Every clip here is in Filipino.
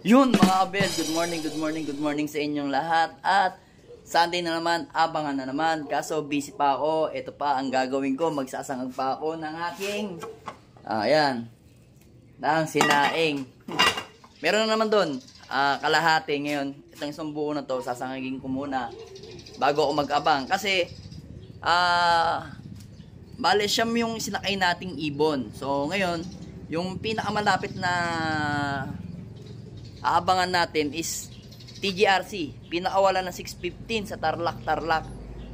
Yun mga abel, good morning sa inyong lahat. At Sunday na naman, abangan na naman. Kaso busy pa ako, ito pa ang gagawin ko. Magsasangag pa ako ng aking ayan, ng sinaing. Meron na naman doon, kalahati ngayon. Itong isang buo na to, sasangagin ko muna bago ako mag-abang. Kasi bale siyam yung sinakay nating ibon. So ngayon, yung pinakamalapit na aabangan natin is TGRC, pinakawala ng 615 sa Tarlac.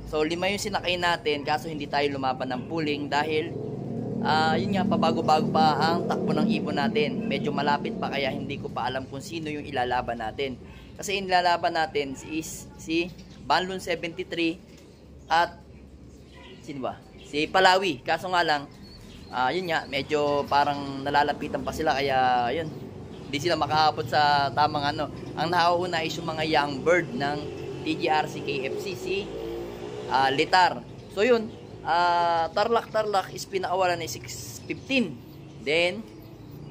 So 5 yung sinakay natin, kaso hindi tayo lumaban ng pooling dahil yun nga, pabago-bago pa ang takbo ng ibon natin. Medyo malapit pa, kaya hindi ko pa alam kung sino yung ilalaban natin. Kasi yung ilalaban natin is si Banlun 73 at sino ba? Si Palawi. Kaso nga lang, yun nga, medyo parang nalalapitan pa sila, kaya yun, hindi sila makahapot sa tamang ano. Ang nauuna is yung mga young bird ng TGRC KFC, si Litar. So yun, Tarlac is pinakawalan na 615. Then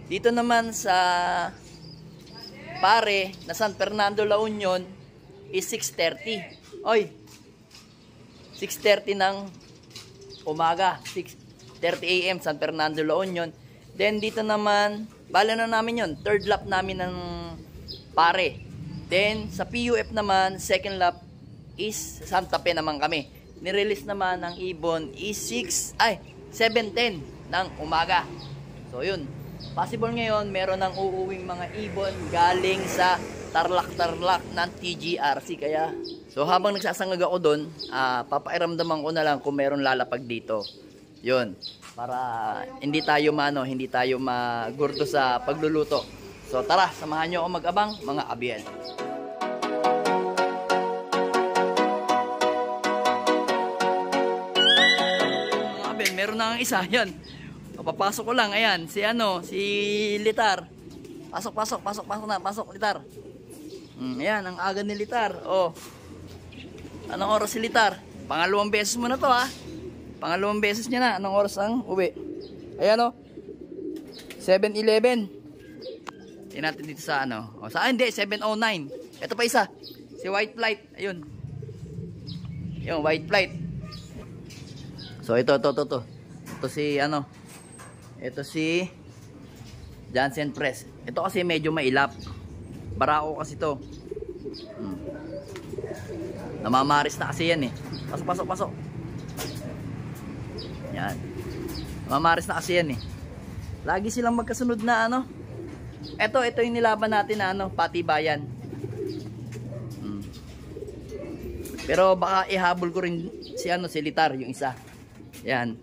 dito naman sa pare na San Fernando La Union is 6:30. Oy, 6:30 ng umaga, 6:30 AM San Fernando La Union. Then dito naman, bala na namin yon, third lap namin ng pare. Then sa PUF naman, second lap is Santa Fe naman kami. Nirelease naman ng ibon is 7:10 ng umaga. So yun, possible ngayon meron ng uuwing mga ibon galing sa Tarlac ng TGRC. Kaya so habang nagsasangag ako doon, papairamdaman ko na lang kung meron lalapag dito. Yun, para hindi tayo magurdo sa pagluluto. So tara, samahan nyo ako mag-abang mga abiel. Mga abiel, meron na ang isa. Yan, papapasok ko lang. Ayan, si Litar. Pasok Litar. Ayan, ang aga ni Litar. Oh, anong oras si Litar? Pangalawang beses mo na to, ha. Pangalawang beses niya na. Anong oras ang uwi? Ayan, o, 7:11. Tingnan natin dito sa hindi, 7:09. Ito pa isa, si White Flight. Ayun, yung White Flight. So ito si ito si Johnson Press. Ito kasi medyo mailap, barako kasi to. Namamaris na kasi yan eh. Pasok. Yan, mamaris na kasi yan eh. Lagi silang magkasunod na Ito yung nilaban natin na patibayan. Pero baka ihabol ko rin si Litar, yung isa. Yan,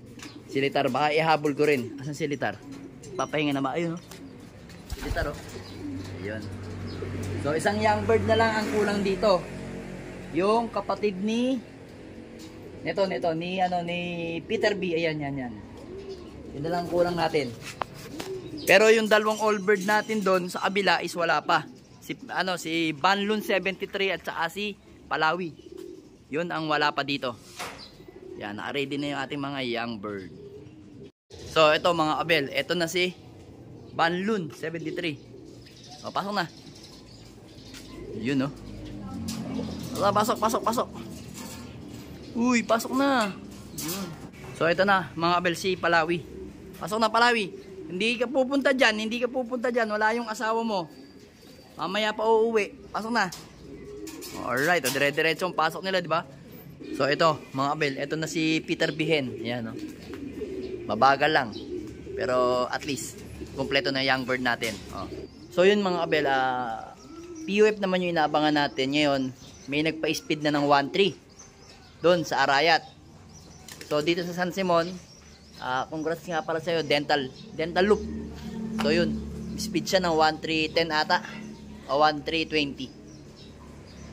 si Litar, baka ihabol ko rin. Asan si Litar? Papahinga naman. Ayun, Litar, ayun. So isang young bird na lang ang kulang dito. Yung kapatid ni Peter B. Ayan. Yun na lang kulang natin. Pero yung dalawang all bird natin doon sa kabila is wala pa. Si Banlun 73 at saka si Palawi. Yun ang wala pa dito. Yan, naka-ready na yung ating mga young bird. So ito mga abel, ito na si Banlun 73. O, pasok na. Yun, Pasok. Uy, pasok na. So ito na mga abel, si Palawi. Pasok na, Palawi. Hindi ka pupunta dyan. Wala yung asawa mo. Mamaya pa uuwi. Pasok na. Alright, dire-diretso ang pasok nila, di ba? So ito mga abel, ito na si Peter Bihen. Yan, mabagal lang, pero at least kompleto na young bird natin. So yun mga abel, PUF naman yung inaabangan natin. Ngayon may nagpa-speed na ng 1.3 doon sa Arayat. So dito sa San Simon, congrats nga pala sa'yo, dental loop. So yun, speed siya ng 1.310 ata o 1.320.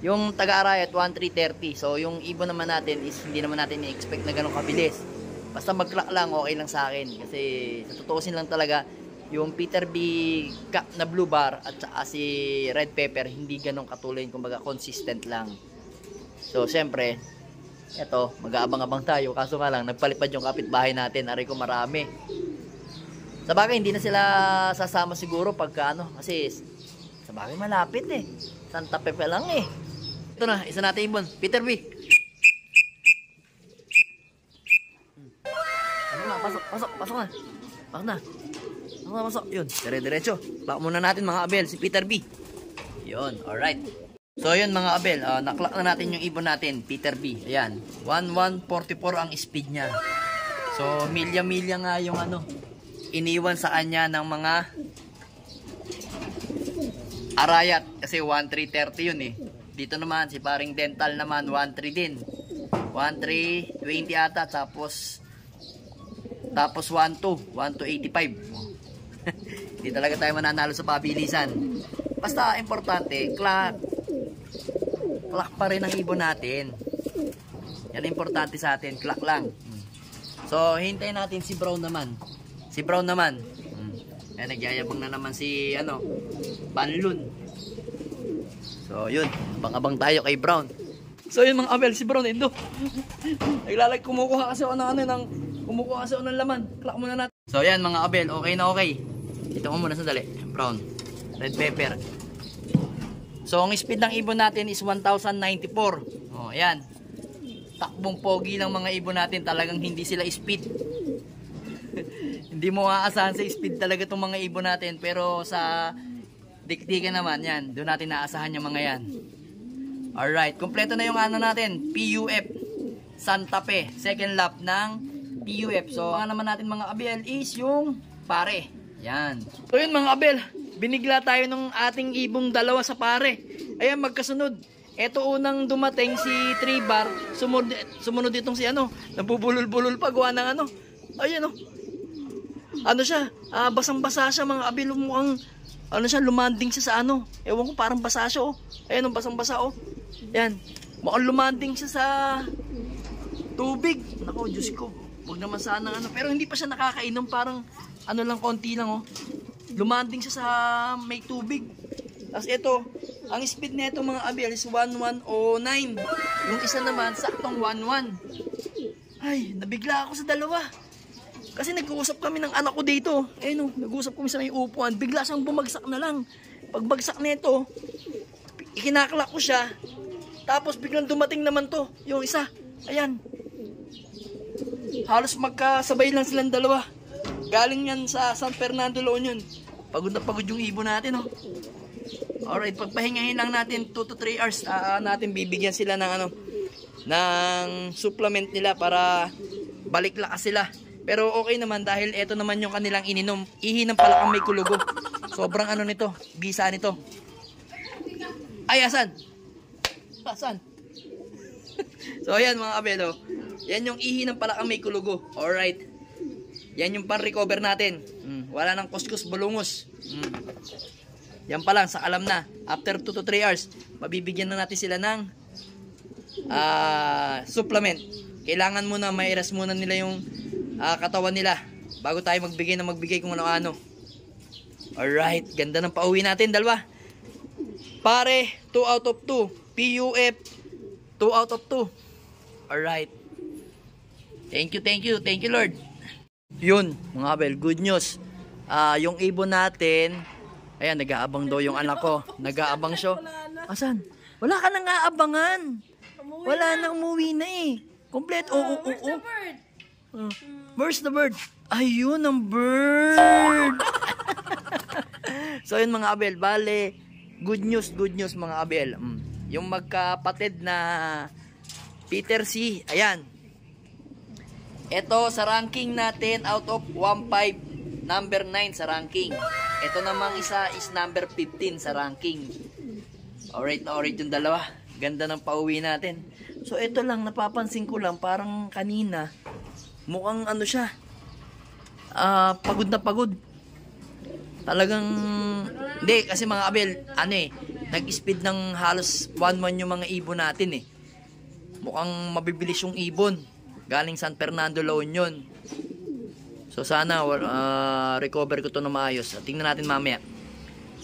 Yung taga-Arayat 1.330. So yung ibon naman natin is hindi naman natin i-expect na ganun kabilis. Basta mag-clock lang, okay lang sa akin. Kasi sa tutuusin lang talaga, yung Peter B Cap na blue bar at saka si red pepper hindi ganun katulad, kumbaga consistent lang. So syempre, eto, mag-aabang-abang tayo. Kaso nga lang, nagpalipad yung kapitbahay natin. Aray ko, marami. Sa bagay, hindi na sila sasama siguro pagka kasi Sa bagay malapit eh. Santa Fe pa lang eh. Ito na, isa natin ibon. Peter B. Ano na, pasok na. Pasok na. Pasok. Yun, dire-diretso. Baka muna natin mga abel, si Peter B. Yun, alright. So yun mga abel, naklak na natin yung ibon natin, Peter B. Ayan, 1144 ang speed niya. So, milya-milya nga yung iniwan sa kanya ng mga arayat. Kasi 1330 yun eh. Dito naman, si paring dental naman, 13 din. 1320 ata, tapos 1285. Hindi talaga tayo mananalo sa pabilisan. Basta importante, clock pa rin ang ibon natin. Yan importante sa atin, clock lang. So, hintayin natin si Brown naman. Ayan, nagyayabang na naman si Banlun. So, yun. Abang-abang tayo kay Brown. So, yun mga abel, si Brown, endo. Kumukuha kasi ako ng laman. Clock muna natin. So, yan mga abel, okay na okay. Ito mo muna sandali. Brown. Red pepper. So, ang speed ng ibon natin is 1094. Oh, ayan. Takbong pogi ng mga ibon natin. Talagang hindi sila speed. Hindi mo aasahan sa speed talaga itong mga ibon natin. Pero sa diktikan naman, yan. Doon natin naasahan yung mga yan. Alright. Kompleto na yung natin. PUF. Santa Fe. Second lap ng PUF. So, ang naman natin mga abel is yung pare. Yan. So, yun mga abel. Binigla tayo ng ating ibong dalawa sa pare. Ayan, magkasunod. Ito unang dumating si 3 bar. Sumunod itong si nabubulol-bulol pa gawa ng Ayan siya. Basang-basa siya mga abel. Mukhang lumanding siya sa Ewan ko, parang basa siya Ayan basang-basa Ayan. Mukhang lumanding siya sa tubig. Nako, Diyos ko. Huwag naman sana Pero hindi pa siya nakakainom. Parang lang, konti lang Lumanding siya sa may tubig. Tapos ito, ang speed nito mga abel is 1109. Yung isa naman, saktong 11. Ay, nabigla ako sa dalawa. Kasi nag-uusap kami ng anak ko dito. Nag-uusap kami sa may upuan. Bigla siyang bumagsak na lang. Pagbagsak nito, ikinaklak ko siya. Tapos biglang dumating naman to, yung isa. Ayan. Halos magkasabay lang silang dalawa. Galing yan sa San Fernando La Union. Pagod na pagod yung ibon natin Alright, pagpahingahin lang natin 2 to 3 hours. Natin bibigyan sila ng ng supplement nila para balik lakas sila. Pero okay naman dahil ito naman yung kanilang ininom. Ihi ng palakang may kulugo. Sobrang nito, bisa nito. Ay, asan? So ayan mga kabelo. Yan yung ihi ng palakang may kulugo. Alright. Yan yung pan-recover natin. Wala nang kuskus bulungos. Yan pa lang, sa alam na. After 2 to 3 hours, mabibigyan na natin sila ng supplement. Kailangan muna, mairas muna nila yung katawan nila bago tayo magbigay kung ano-ano. Alright, ganda ng pauwi natin, dalawa. Pare, 2 out of 2. PUF, 2 out of 2. Alright. Thank you Lord. Yun, mga abel, good news. Yung ibon natin, ayan, nag-aabang daw yung anak ko. Nag-aabang siya. Asan? Wala ka nang aabangan. Wala na, umuwi na eh. Complete. Where's the bird? Where's the bird? Ayun, ang bird. So yun mga abel, bale, good news mga abel. Yung magkapatid na Peter C, ayan. Ito sa ranking natin out of 1-5, number 9 sa ranking. Ito namang isa is number 15 sa ranking. Alright na alright yung dalawa. Ganda ng pauwi natin. So ito lang, napapansin ko lang, parang kanina, mukhang siya, pagod na pagod. Talagang, hindi, kasi mga abel, nag-speed ng halos 1-1 yung mga ibon natin Mukhang mabibilis yung ibon. Galing San Fernando La Union. So sana recover ko to na maayos. Tingnan natin mamaya.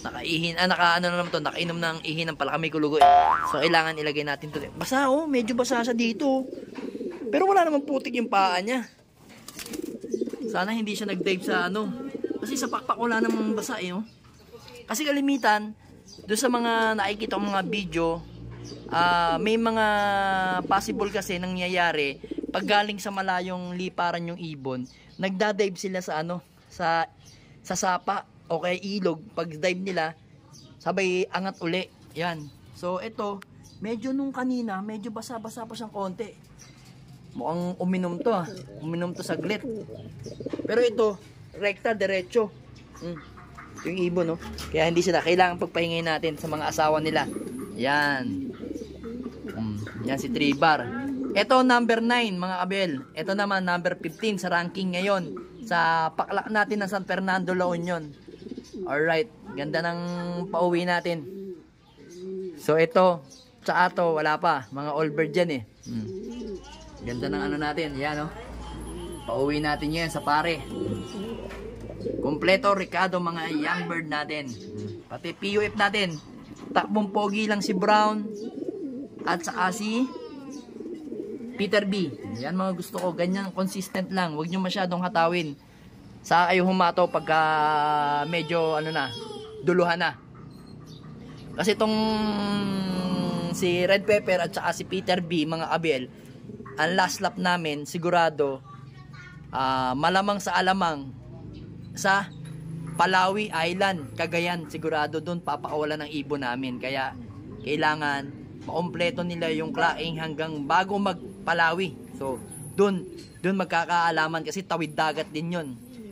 Nakainom ng ihin ng palakang may kulugo. So kailangan ilagay natin to. Basa medyo basa siya dito. Pero wala namang putik yung paa niya. Sana hindi siya nag-dive sa Kasi sa pakpak wala namang basa Kasi kalimitan, doon sa mga nakikita kong mga video, may mga possible kasi nangyayari pag galing sa malayong liparan yung ibon, nagda-dive sila sa ano, sa sapa o kaya ilog. Pag dive nila, sabay angat uli. Yan. So ito, medyo nung kanina, medyo basa-basa pa siyang konti. Mukhang uminom to Uminom to saglit. Pero ito, rekta, diretso. Yung ibon, no? Kaya hindi sila kailangan pagpahingay natin sa mga asawa nila. Yan. Yan si Tribar. Ito number 9 mga kabel. Ito naman number 15 sa ranking ngayon sa paklak natin ng San Fernando, La Union. Alright, ganda ng pauwi natin. So ito, sa ato wala pa, mga all bird yan Ganda ng ano natin, yan pauwi natin yan sa pare. Kompleto Ricardo mga young bird natin. Pati PUF natin. Takbong pogi lang si Brown at saka si Peter B. Yan mga gusto ko, ganyan consistent lang. Huwag nyo masyadong hatawin. Saka kayo humato pagka medyo ano na, duluhan na. Kasi itong si Red Pepper at saka si Peter B, mga kabel, ang last lap namin sigurado malamang sa alamang sa Palawi Island, Cagayan. Sigurado doon papakawalan ng ibon namin. Kaya kailangan makompleto nila yung claing hanggang bago magpalawi. So doon magkakaalaman kasi tawid dagat din yun.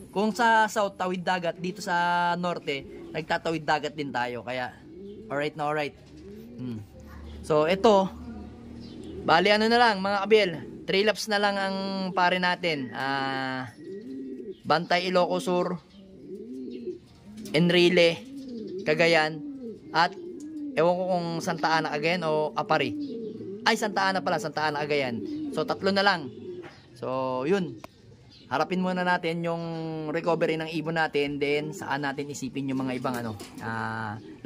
Kung sa south tawid dagat, dito sa norte nagtatawid dagat din tayo. Kaya alright na alright. So ito, bali ano na lang mga kabel, 3 laps na lang ang pare natin. Bantay, Ilocos Sur, Enrile, Cagayan, at ewan ko kung Santa Ana Cagayan o Apari. Ay, Santa Ana pala, Santa Ana Cagayan. So 3 na lang. So yun, harapin muna natin yung recovery ng ibon natin, then saan natin isipin yung mga ibang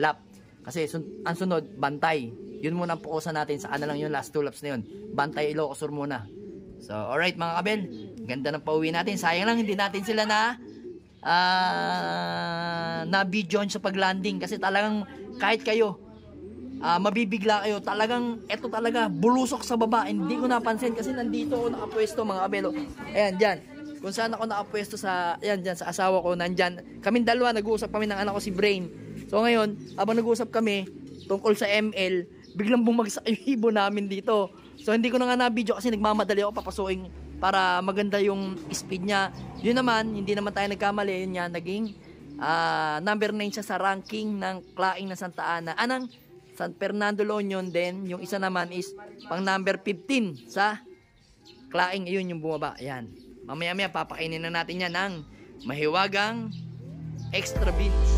lap. Kasi ang sunod, Bantay. Yun muna ang pukusan natin, saan na lang yung last 2 laps na yun. Bantay, Ilocos Sur muna. So alright mga kabel, ganda ng pauwi natin. Sayang lang hindi natin sila na video sa paglanding kasi talagang kahit kayo mabibigla kayo, talagang eto talaga bulusok sa baba. Hindi ko napansin kasi nandito ako nakapwesto mga kabelo. Ayan dyan, kung saan ako nakapwesto sa, ayan dyan sa asawa ko, nandyan kaming dalawa, nag-uusap kami ng anak ko si Brain. So ngayon, habang nag-uusap kami tungkol sa ML, biglang bumagsak yung ibon namin dito. So hindi ko na nga na-video kasi nagmamadali ako papasukin para maganda yung speed niya. Yun naman, hindi naman tayo nagkamali. Yun yan, naging number 9 siya sa ranking ng claing na Santa Ana. Anang San Fernando, La Union. Then yung isa naman is pang number 15 sa claing. Ayun yung bumaba. Ayan. Mamaya-maya papakainin na natin yan ng mahiwagang extra beans.